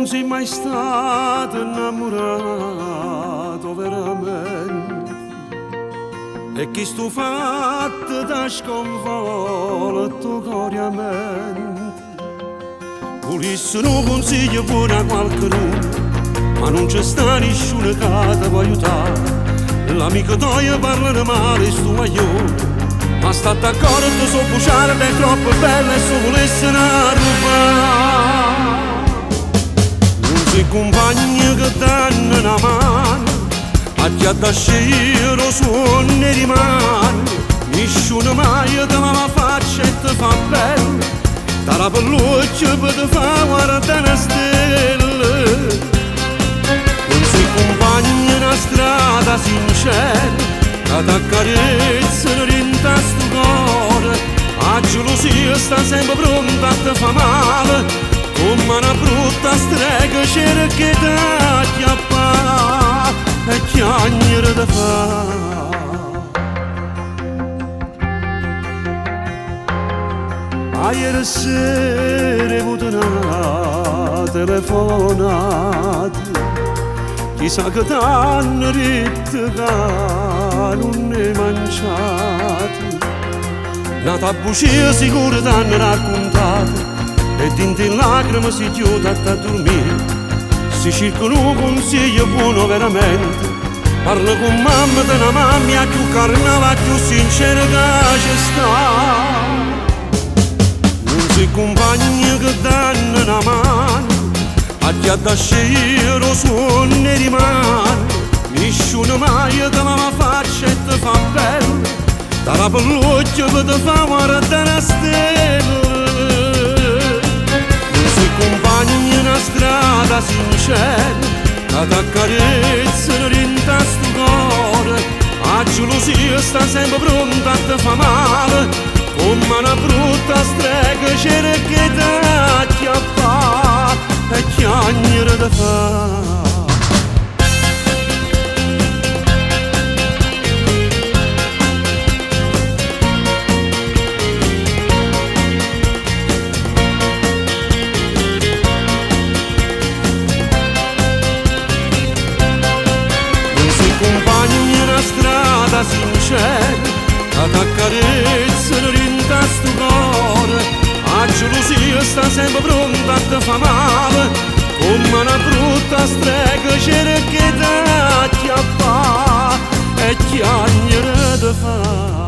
sei mai stato innamorato veramente e chi sto fatto da sconvolto coriamente. Volesse un consiglio buono a qualcuno, ma non c'è sta nessuno che ti può aiutare. L'amico tuo parla male, sto maglione, ma sta d'accordo su buciare è troppo bella e se volesse una rubare. Non sei compagno che danno una mano a chi ha da scegliere suono e rimane. Nessuno mai te la faccia e ti fa bella, da la pelluccia per te fa guardare una stella. Non sei compagno una strada sincera che t'accarezza dentro sto cuore, la gelosia sta sempre pronta a te fa male, come una brutta strega cerca che ti acchiappa e chiagnere da fa. Ieri sera ho avuto una telefonata, chissà che t'hanno detto che non ne mangiato. Nata a bucia sicuro t'hanno raccontato e dentro in lacrime si chiude a dormire. Si cercano un consiglio buono veramente, parla con mamma di una mamma più carnava, più sincera che ci sta. Non sei compagni che danno una mano a chi ha da scegliere suono e rimane. Nessuno mai te la faccia e ti fa bella, dalla pelluccia che ti fa guardare una stella. Non sei compagni una strada sincera che t'accarezza dentro sto cuore, la gelosia sta sempre pronta a te fa male, come una brutta strega cerca che ti acchiappa e chiagnere da fa. Compagni una strada sincera che t'accarezza dentro sto cuore, la gelosia sta sempre pronta a te fa male, come una brutta strega cerca che ti acchiappa e chiagnere da fa.